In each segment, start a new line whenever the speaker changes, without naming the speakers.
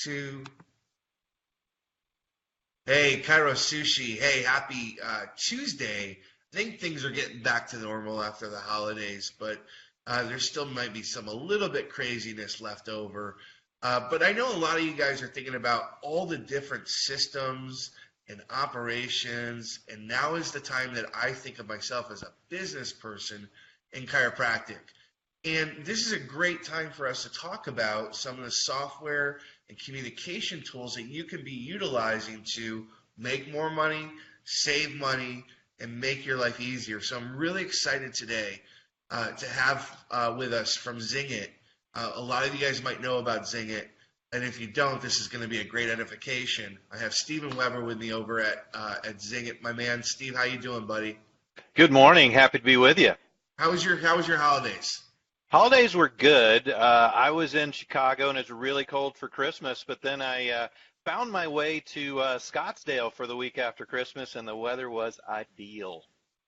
2. Hey, Cairo Sushi. Hey, happy Tuesday. I think things are getting back to normal after the holidays, but there still might be some a little bit craziness left over. But I know a lot of you guys are thinking about all the different systems and operations, and now is the time that I think of myself as a business person in chiropractic. And this is a great time for us to talk about some of the software and communication tools that you can be utilizing to make more money, save money, and make your life easier. So I'm really excited today to have with us from ZingIt. A lot of you guys might know about ZingIt, and if you don't, this is going to be a great edification. I have Stephen Weber with me over at ZingIt. My man, Steve, how you doing, buddy?
Good morning. Happy to be with you.
How was your holidays?
Holidays were good. I was in Chicago and it was really cold for Christmas, but then I found my way to Scottsdale for the week after Christmas, and the weather was ideal.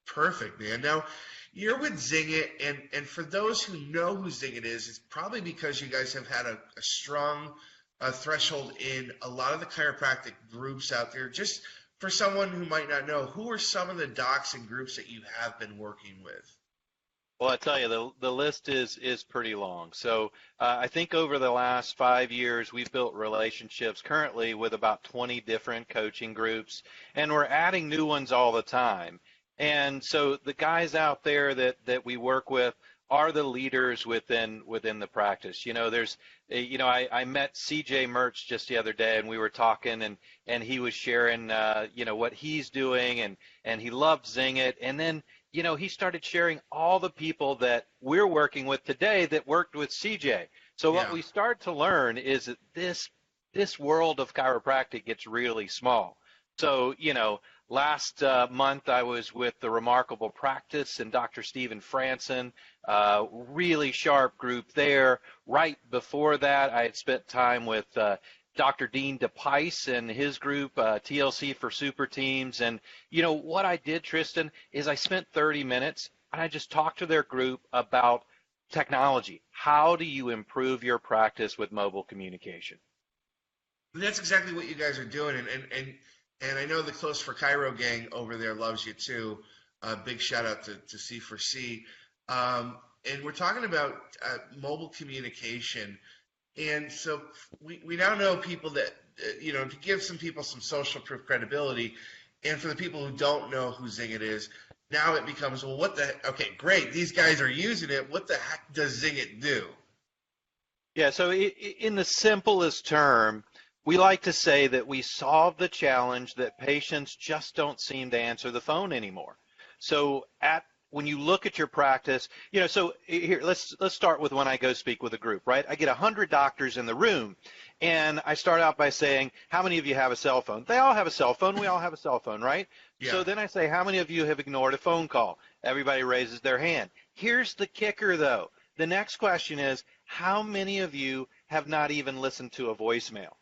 Perfect, man. Now, you're with ZingIt, and for those who know who ZingIt is, it's probably because you guys have had a strong threshold in a lot of the chiropractic groups out there. Just for someone who might not know, who are some of the docs and groups that you have been working with?
Well, I tell you, the list is pretty long. So I think over the last 5 years, we've built relationships currently with about 20 different coaching groups, and we're adding new ones all the time. And so the guys out there that we work with are the leaders within the practice. I met CJ Merch just the other day, and we were talking, and he was sharing what he's doing, and he loved ZingIt. And then he started sharing all the people that we're working with today that worked with CJ. So what we start to learn is that this world of chiropractic gets really small. So, last month I was with the Remarkable Practice and Dr. Stephen Franson, really sharp group there. Right before that, I had spent time with Dr. Dean DePice and his group, TLC for Super Teams. And, what I did, Tristan, is I spent 30 minutes and I just talked to their group about technology. How do you improve your practice with mobile communication?
And that's exactly what you guys are doing. And I know the Close for Cairo gang over there loves you too. Big shout out to C4C. And we're talking about mobile communication. And so we now know people that, to give some people some social proof credibility, and for the people who don't know who ZingIt is, now it becomes, well, okay, great, these guys are using it. What the heck does ZingIt do?
Yeah, so in the simplest term, we like to say that we solve the challenge that patients just don't seem to answer the phone anymore. So when you look at your practice, so here, let's start with when I go speak with a group, right? I get 100 doctors in the room, and I start out by saying, how many of you have a cell phone? They all have a cell phone. We all have a cell phone, right? Yeah. So then I say, how many of you have ignored a phone call? Everybody raises their hand. Here's the kicker, though. The next question is, how many of you have not even listened to a voicemail?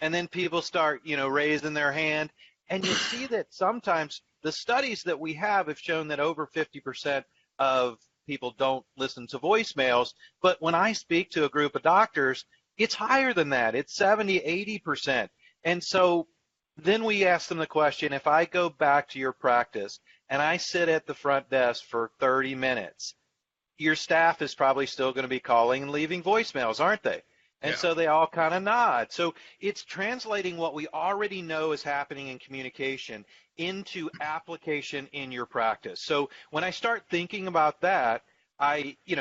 And then people start, raising their hand, and you see that sometimes the studies that we have shown that over 50% of people don't listen to voicemails. But when I speak to a group of doctors, it's higher than that. It's 70, 80%. And so then we ask them the question, if I go back to your practice and I sit at the front desk for 30 minutes, your staff is probably still going to be calling and leaving voicemails, aren't they? And so they all kind of nod. So it's translating what we already know is happening in communication into application in your practice. So when I start thinking about that,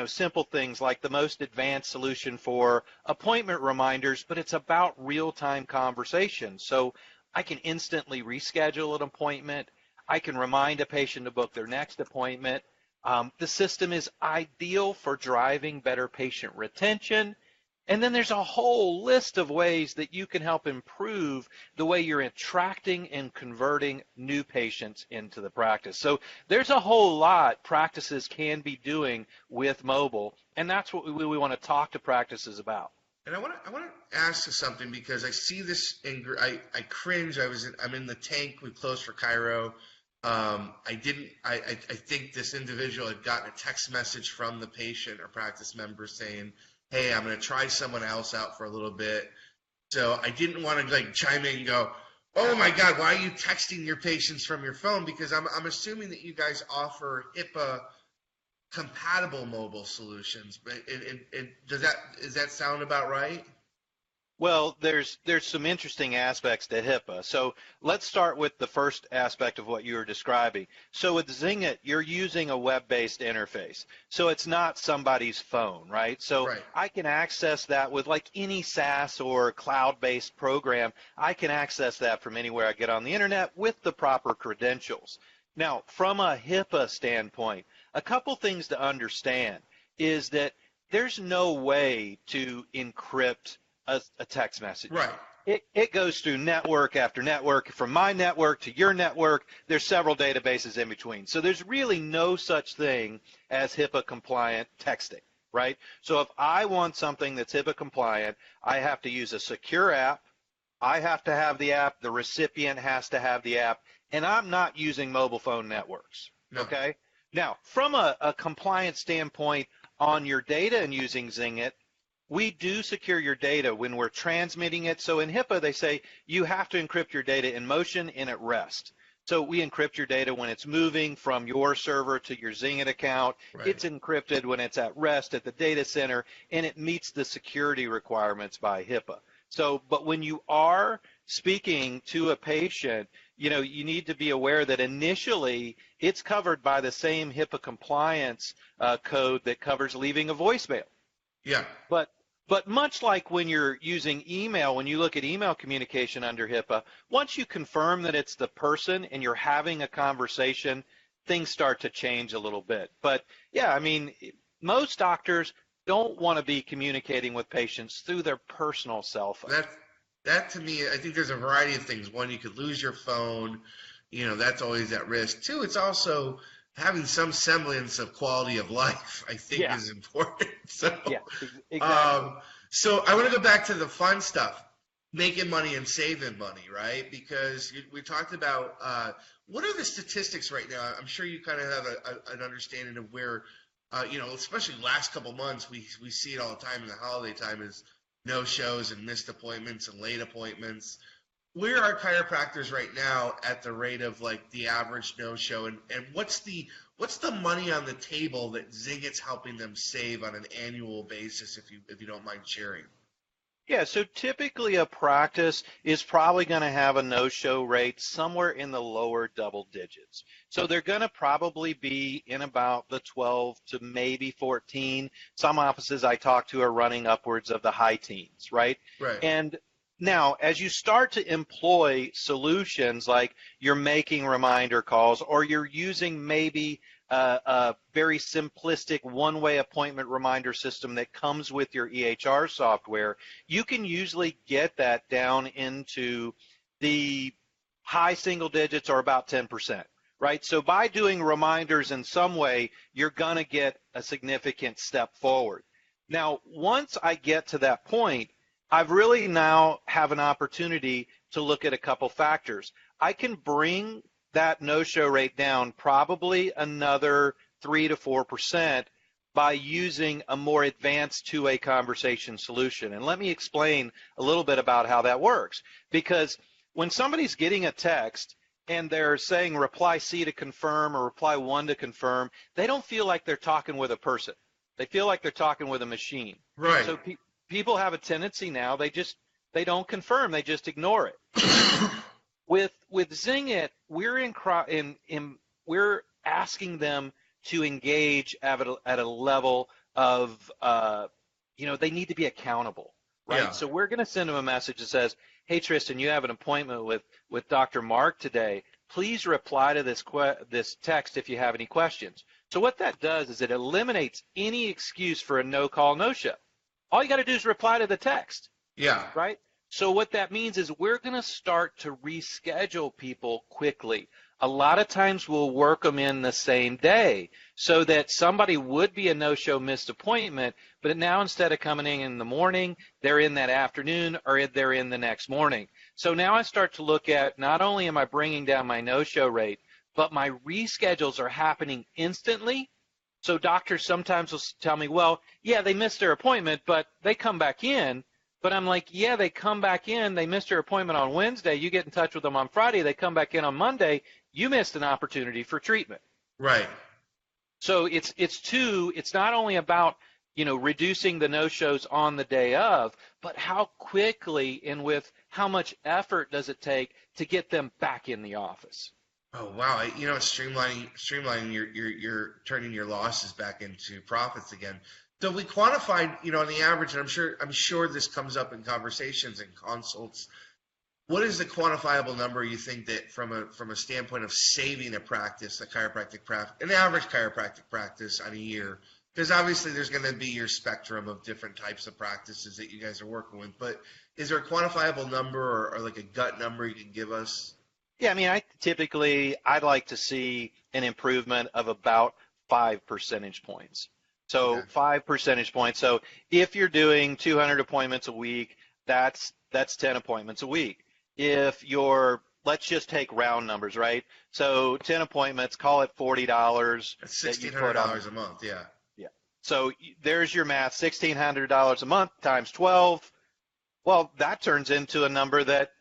simple things like the most advanced solution for appointment reminders, but it's about real-time conversations. So I can instantly reschedule an appointment. I can remind a patient to book their next appointment. The system is ideal for driving better patient retention. And then there's a whole list of ways that you can help improve the way you're attracting and converting new patients into the practice. So there's a whole lot practices can be doing with mobile, and that's what we want to talk to practices about.
And I want to ask you something, because I see this, I cringe. I'm in the tank with Close for Cairo. I think this individual had gotten a text message from the patient or practice member saying, hey, I'm going to try someone else out for a little bit. So I didn't want to like chime in and go, "Oh my God, why are you texting your patients from your phone?" Because I'm assuming that you guys offer HIPAA compatible mobile solutions. But does that sound about right?
Well, there's some interesting aspects to HIPAA. So let's start with the first aspect of what you were describing. So with ZingIt, you're using a web-based interface. So it's not somebody's phone, right? So
Right.
I can access that with like any SaaS or cloud-based program. I can access that from anywhere I get on the internet with the proper credentials. Now, from a HIPAA standpoint, a couple things to understand is that there's no way to encrypt a text message.
Right.
It goes through network after network, from my network to your network. There's several databases in between. So there's really no such thing as HIPAA compliant texting, right? So if I want something that's HIPAA compliant, I have to use a secure app. I have to have the app. The recipient has to have the app. And I'm not using mobile phone networks,
No.
okay? Now, from a compliance standpoint on your data and using ZingIt, we do secure your data when we're transmitting it. So in HIPAA, they say you have to encrypt your data in motion and at rest. So we encrypt your data when it's moving from your server to your ZingIt account.
Right.
It's encrypted when it's at rest at the data center, and it meets the security requirements by HIPAA. So, but when you are speaking to a patient, you know, you need to be aware that initially it's covered by the same HIPAA compliance code that covers leaving a voicemail.
Yeah.
But much like when you're using email, when you look at email communication under HIPAA, once you confirm that it's the person and you're having a conversation, things start to change a little bit. But yeah, I mean, most doctors don't want to be communicating with patients through their personal cell phone.
That to me, I think there's a variety of things. One, you could lose your phone. You know, that's always at risk. Two, it's also having some semblance of quality of life, I think,
Yeah.
is important. So,
Yeah, exactly.
so I want to go back to the fun stuff, making money and saving money, right? Because we talked about what are the statistics right now? I'm sure you kind of have an understanding of where, you know, especially last couple months, we see it all the time in the holiday time is no shows and missed appointments and late appointments. Where are chiropractors right now at the rate of like the average no show, and what's the money on the table that ZingIt's helping them save on an annual basis, if you don't mind sharing?
Yeah, so typically a practice is probably going to have a no-show rate somewhere in the lower double digits. So they're going to probably be in about the 12 to maybe 14. Some offices I talk to are running upwards of the high teens, right?
Right.
And now, as you start to employ solutions like you're making reminder calls or you're using maybe a very simplistic one-way appointment reminder system that comes with your EHR software, you can usually get that down into the high single digits or about 10%, right? So by doing reminders in some way, you're going to get a significant step forward. Now, once I get to that point, I've really now have an opportunity to look at a couple factors. I can bring that no-show rate down probably another 3 to 4% by using a more advanced two-way conversation solution. And let me explain a little bit about how that works. Because when somebody's getting a text and they're saying reply C to confirm or reply 1 to confirm, they don't feel like they're talking with a person. They feel like they're talking with a machine.
Right.
So people have a tendency now, they don't confirm, they just ignore it. With ZingIt, we're asking them to engage at a level of they need to be accountable, right?
Yeah.
So we're going to send them a message that says, "Hey Tristan, you have an appointment with Dr. Mark today. Please reply to this text if you have any questions." So what that does is it eliminates any excuse for a no call, no show. All you got to do is reply to the text.
Yeah.
Right? So what that means is we're going to start to reschedule people quickly. A lot of times we'll work them in the same day so that somebody would be a no-show missed appointment, but now instead of coming in the morning, they're in that afternoon or they're in the next morning. So now I start to look at not only am I bringing down my no-show rate, but my reschedules are happening instantly. So doctors sometimes will tell me, well, yeah, they missed their appointment, but they come back in. But I'm like, yeah, they come back in, they missed your appointment on Wednesday, you get in touch with them on Friday, they come back in on Monday, you missed an opportunity for treatment.
Right.
So it's not only about, reducing the no-shows on the day of, but how quickly and with how much effort does it take to get them back in the office.
Oh wow! Streamlining your turning your losses back into profits again. So we quantified, on the average, and I'm sure this comes up in conversations and consults. What is the quantifiable number you think that from a standpoint of saving a practice, a chiropractic practice, an average chiropractic practice on a year? Because obviously there's going to be your spectrum of different types of practices that you guys are working with. But is there a quantifiable number or like a gut number you can give us?
Yeah, I mean, I'd like to see an improvement of about 5 percentage points. So
Okay.
5 percentage points. So if you're doing 200 appointments a week, that's 10 appointments a week. If you're, let's just take round numbers, right? So 10 appointments, call it $40
That's
that you put on.
$1,600 a month. Yeah.
Yeah. So there's your math, $1,600 a month times 12. Well, that turns into a number that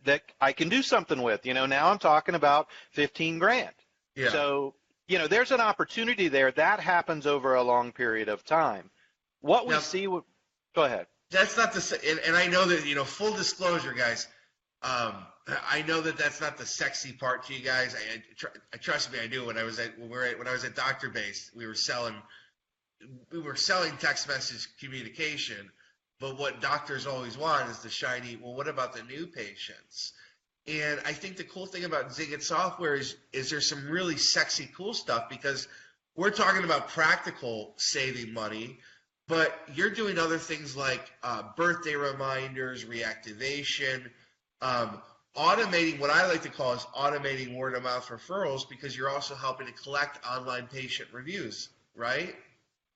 I can do something with. Now I'm talking about 15 grand.
Yeah.
So, there's an opportunity there. That happens over a long period of time. What we
Now,
see, go ahead.
that's not and I know that, full disclosure, guys. I know that that's not the sexy part to you guys. I trust me, I do. When I was at Doctor Base, we were selling text message communication, but what doctors always want is the shiny. Well, what about the new patients? And I think the cool thing about ZingIt software is there's some really sexy, cool stuff because we're talking about practical saving money, but you're doing other things like birthday reminders, reactivation, automating what I like to call is automating word of mouth referrals because you're also helping to collect online patient reviews, right?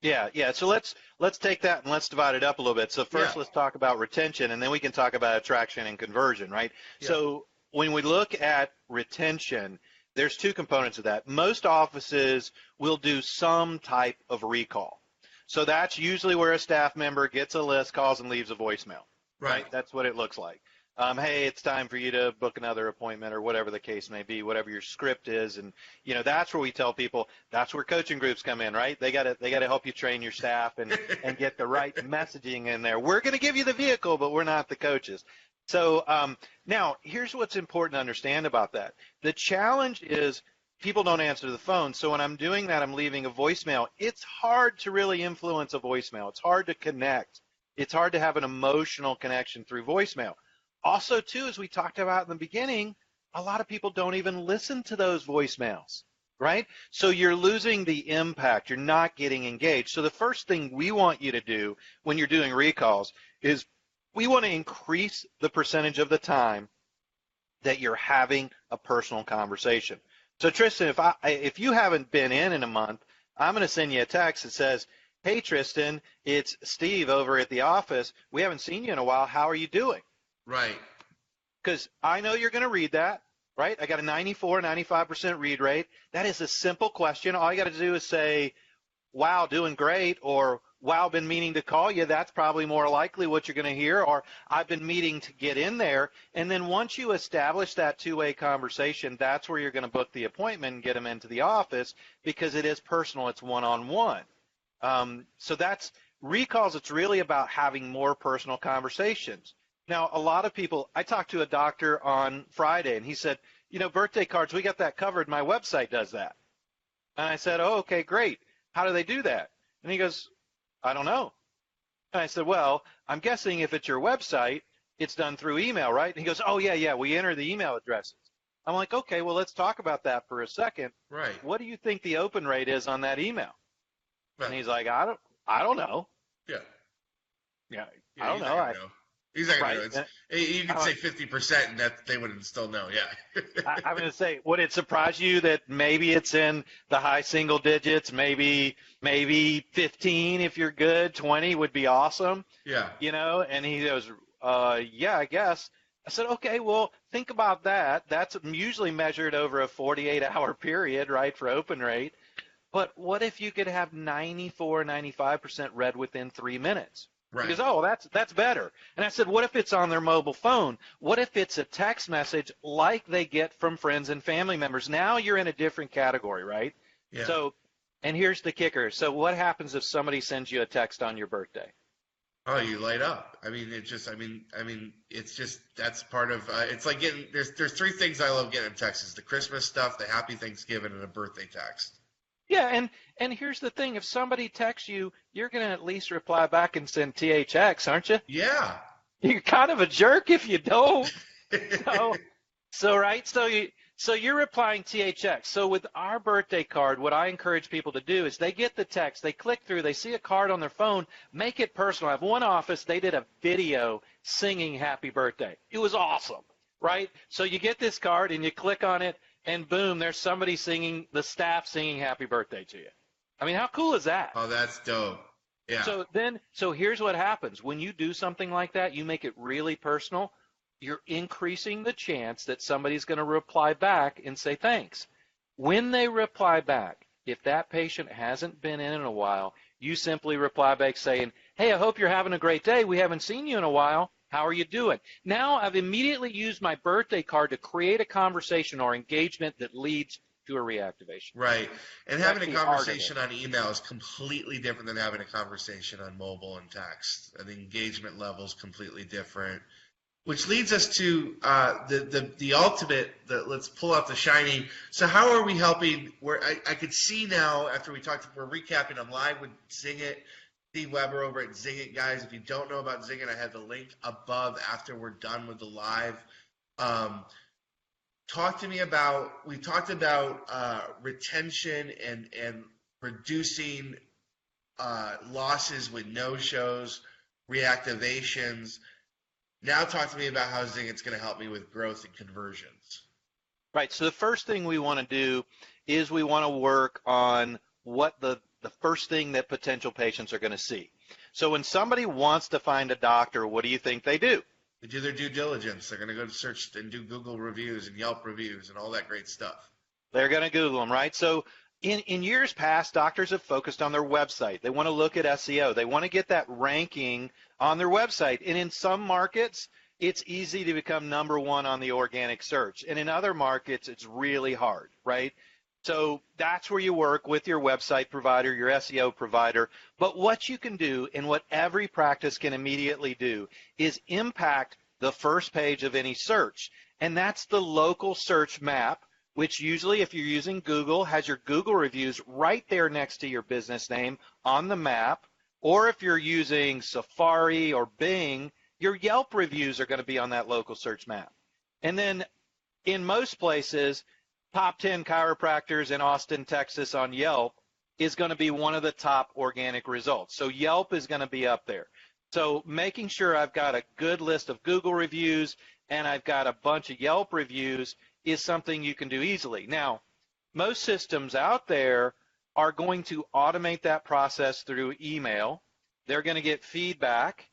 Yeah. So let's take that and let's divide it up a little bit. So first,
Yeah.
let's talk about retention, and then we can talk about attraction and conversion, right?
Yeah.
So when we look at retention, there's two components of that. Most offices will do some type of recall. So that's usually where a staff member gets a list, calls, and leaves a voicemail.
Right.
That's what it looks like. Hey, it's time for you to book another appointment or whatever the case may be, whatever your script is. And, that's where we tell people that's where coaching groups come in, right? They gotta help you train your staff and get the right messaging in there. We're going to give you the vehicle, but we're not the coaches. So now here's what's important to understand about that. The challenge is people don't answer the phone. So when I'm doing that, I'm leaving a voicemail. It's hard to really influence a voicemail. It's hard to connect. It's hard to have an emotional connection through voicemail. Also, too, as we talked about in the beginning, a lot of people don't even listen to those voicemails, right? So you're losing the impact. You're not getting engaged. So the first thing we want you to do when you're doing recalls is we want to increase the percentage of the time that you're having a personal conversation. So Tristan, if you haven't been in a month, I'm going to send you a text that says, hey, Tristan, it's Steve over at the office. We haven't seen you in a while. How are you doing?
Right.
Because I know you're going to read that, right? I got a 95% read rate. That is a simple question. All you got to do is say, wow, doing great, or wow, been meaning to call you. That's probably more likely what you're going to hear, or I've been meaning to get in there. And then once you establish that two-way conversation, that's where you're going to book the appointment and get them into the office because it is personal. It's one-on-one. So that's recalls. It's really about having more personal conversations. Now, a lot of people, I talked to a doctor on Friday, and he said, birthday cards, we got that covered. My website does that. And I said, oh, okay, great. How do they do that? And he goes, I don't know. And I said, well, I'm guessing if it's your website, it's done through email, right? And he goes, oh, yeah, we enter the email addresses. I'm like, okay, well, let's talk about that for a second.
Right.
What do you think the open rate is on that email?
Right.
And he's like, I don't know.
Yeah.
Yeah,
Yeah,
I don't know.
He's not
Right.
going to know. You could say 50% and that they wouldn't still know. Yeah.
I'm going to say, would it surprise you that maybe it's in the high single digits, maybe 15 if you're good, 20 would be awesome,
Yeah.
And he goes, yeah, I guess. I said, okay, well, think about that. That's usually measured over a 48-hour period, right, for open rate. But what if you could have 94, 95% read within 3 minutes?
Right.
He goes, oh, that's better. And I said, what if it's on their mobile phone? What if it's a text message like they get from friends and family members? Now you're in a different category, right?
Yeah.
So, and here's the kicker. So what happens if somebody sends you a text on your birthday?
Oh, you light up. I mean, it's just that's part of. It's like getting there's three things I love getting in Texas: the Christmas stuff, the Happy Thanksgiving, and a birthday text.
Yeah, and here's the thing. If somebody texts you, you're going to at least reply back and send THX, aren't you?
Yeah.
You're kind of a jerk if you don't. So, right. So you're replying THX. So with our birthday card, what I encourage people to do is they get the text, they click through, they see a card on their phone, make it personal. I have one office, they did a video singing happy birthday. It was awesome, right? So you get this card and you click on it and boom, there's somebody singing, the staff singing happy birthday to you. I mean, how cool is that?
Oh, that's dope. Yeah.
So here's what happens. When you do something like that, you make it really personal. You're increasing the chance that somebody's going to reply back and say thanks. When they reply back, if that patient hasn't been in a while, you simply reply back saying, hey, I hope you're having a great day. We haven't seen you in a while. How are you doing? Now I've immediately used my birthday card to create a conversation or engagement that leads to a reactivation.
Right. And
That's
having a
the art of
conversation
it.
on email is completely different than having a conversation on mobile and text. The engagement level is completely different. Which leads us to the ultimate. Let's pull out the shiny. So how are we helping? Where I could see now after we talked, we're recapping. I'm live with ZingIt, Steve Weber over at ZingIt, guys. If you don't know about ZingIt, I have the link above after we're done with the live. Talk to me about. We talked about retention and reducing losses with no shows, reactivations. Now talk to me about how ZingIt's going to help me with growth and conversions.
Right. So the first thing we want to do is we want to work on what the first thing that potential patients are going to see. So when somebody wants to find a doctor, what do you think they do?
They do their due diligence. They're going to go to search and do Google reviews and Yelp reviews and all that great stuff.
They're going to Google them, right? So in years past, doctors have focused on their website. They want to look at SEO. They want to get that ranking on their website. And in some markets, it's easy to become number one on the organic search. And in other markets, it's really hard, right? So that's where you work with your website provider, your SEO provider. But what you can do, and what every practice can immediately do, is impact the first page of any search. And that's the local search map, which usually, if you're using Google, has your Google reviews right there next to your business name on the map. Or if you're using Safari or Bing, your Yelp reviews are going to be on that local search map. And then in most places, top 10 chiropractors in Austin, Texas on Yelp is going to be one of the top organic results. So Yelp is going to be up there. So making sure I've got a good list of Google reviews and I've got a bunch of Yelp reviews is something you can do easily. Now, most systems out there are going to automate that process through email. They're going to get feedback.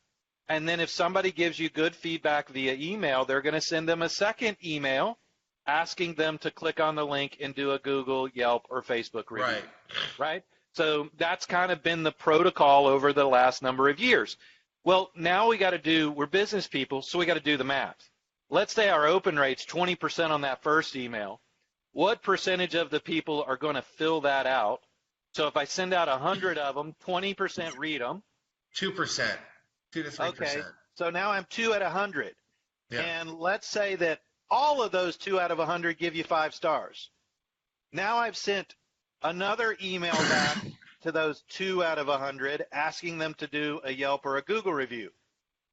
And then if somebody gives you good feedback via email, they're going to send them a second email asking them to click on the link and do a Google, Yelp, or Facebook review. Right? So that's kind of been the protocol over the last number of years. Well, now we're business people, so we got to do the math. Let's say our open rate's 20% on that first email. What percentage of the people are going to fill that out? So if I send out 100 of them, 20% read them.
2%, 2 to 3%.
Okay, so now I'm 2 out of 100.
Yeah.
And let's say that all of those 2 out of 100 give you 5 stars. Now I've sent another email back to those 2 out of 100 asking them to do a Yelp or a Google review.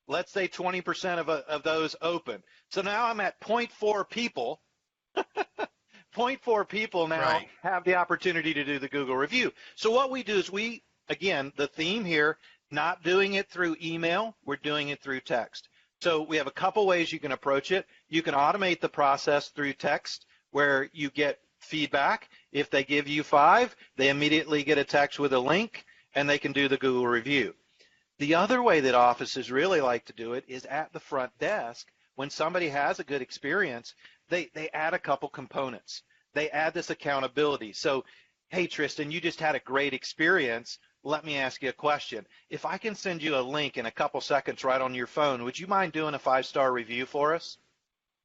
Let's say 20% of those open. So now I'm at 0.4 people. 0.4 people now have the opportunity to do the Google review. So what we do is again, the theme here, not doing it through email, we're doing it through text. So we have a couple ways you can approach it. You can automate the process through text where you get feedback. If they give you 5, they immediately get a text with a link and they can do the Google review. The other way that offices really like to do it is at the front desk. When somebody has a good experience, they add a couple components. They add this accountability. So, hey, Tristan, you just had a great experience. let me ask you a question. If I can send you a link in a couple seconds right on your phone, would you mind doing a 5-star review for us?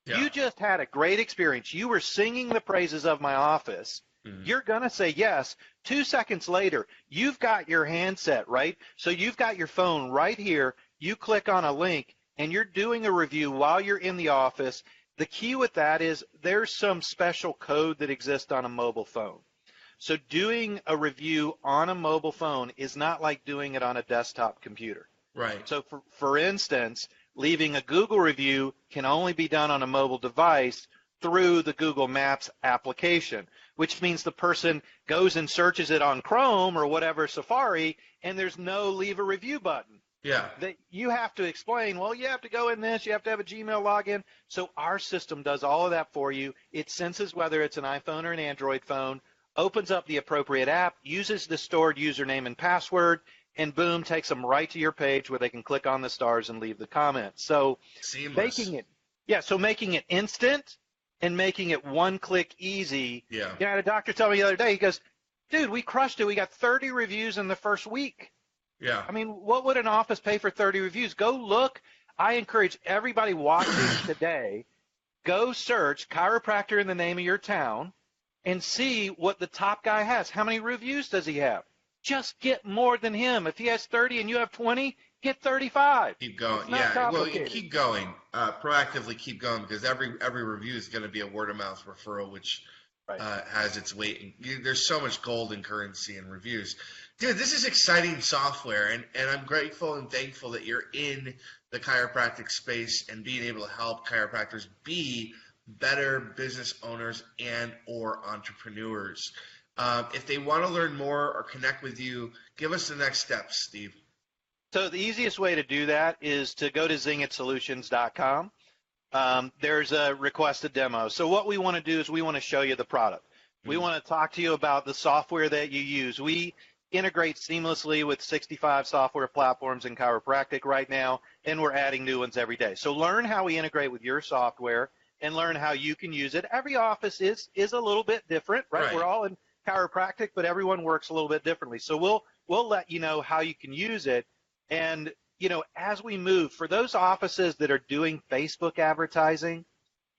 Yeah.
You just had a great experience. You were singing the praises of my office.
Mhm.
You're going to say yes. 2 seconds later, you've got your handset, right? So you've got your phone right here. You click on a link, and you're doing a review while you're in the office. The key with that is there's some special code that exists on a mobile phone. So doing a review on a mobile phone is not like doing it on a desktop computer.
Right.
So for instance, leaving a Google review can only be done on a mobile device through the Google Maps application, which means the person goes and searches it on Chrome or whatever Safari, and there's no leave a review button.
Yeah.
That you have to explain, well, you have to go in this, you have to have a Gmail login. So our system does all of that for you. It senses whether it's an iPhone or an Android phone, opens up the appropriate app, uses the stored username and password, and boom, takes them right to your page where they can click on the stars and leave the comment. So
Seamless.
making it instant and making it one-click easy.
Yeah.
You know, I had a doctor tell me the other day, he goes, dude, we crushed it. We got 30 reviews in the first week.
Yeah.
I mean, what would an office pay for 30 reviews? Go look. I encourage everybody watching today, go search chiropractor in the name of your town and see what the top guy has. How many reviews does he have? Just get more than him. If he has 30 and you have 20, get 35.
Keep going.
It's not
Yeah. Well, you
complicated.
keep going. Proactively keep going, because every review is going to be a word of mouth referral, which
Right.
has its weight. There's so much gold and currency in reviews. Dude, this is exciting software, and I'm grateful and thankful that you're in the chiropractic space and being able to help chiropractors be better business owners and or entrepreneurs. If they want to learn more or connect with you, give us the next steps, Steve.
So the easiest way to do that is to go to zingitsolutions.com. There's a request a demo. So what we want to do is we want to show you the product. We want to talk to you about the software that you use. We integrate seamlessly with 65 software platforms in chiropractic right now, and we're adding new ones every day. So learn how we integrate with your software and learn how you can use it. Every office is a little bit different, right?
Right.
We're all in chiropractic, but everyone works a little bit differently. So we'll let you know how you can use it. And you know, as we move, for those offices that are doing Facebook advertising,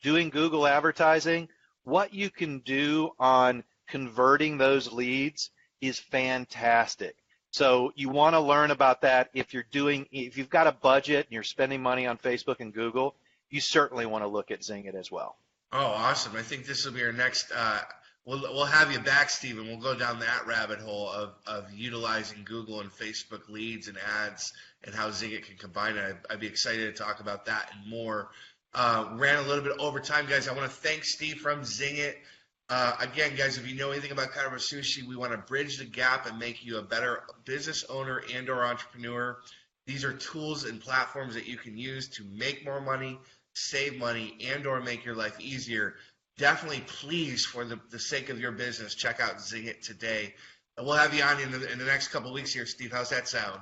doing Google advertising, what you can do on converting those leads is fantastic. So you want to learn about that. If you've got a budget and you're spending money on Facebook and Google, you certainly want to look at ZingIt as well.
Oh, awesome. I think this will be our next we'll have you back, Stephen. We'll go down that rabbit hole of utilizing Google and Facebook leads and ads and how ZingIt can combine it. I'd be excited to talk about that and more. Ran a little bit over time, guys. I want to thank Steve from ZingIt. Again, guys, if you know anything about Kairos Sushi, we want to bridge the gap and make you a better business owner and or entrepreneur. These are tools and platforms that you can use to make more money, save money, and or make your life easier. Definitely, please, for the sake of your business, check out ZingIt today. And we'll have you on in the next couple of weeks here, Steve. How's that sound?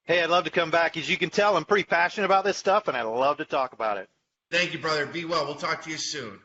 Hey, I'd love to come back. As you can tell, I'm pretty passionate about this stuff, and I'd love to talk about it.
Thank you, brother. Be well. We'll talk to you soon.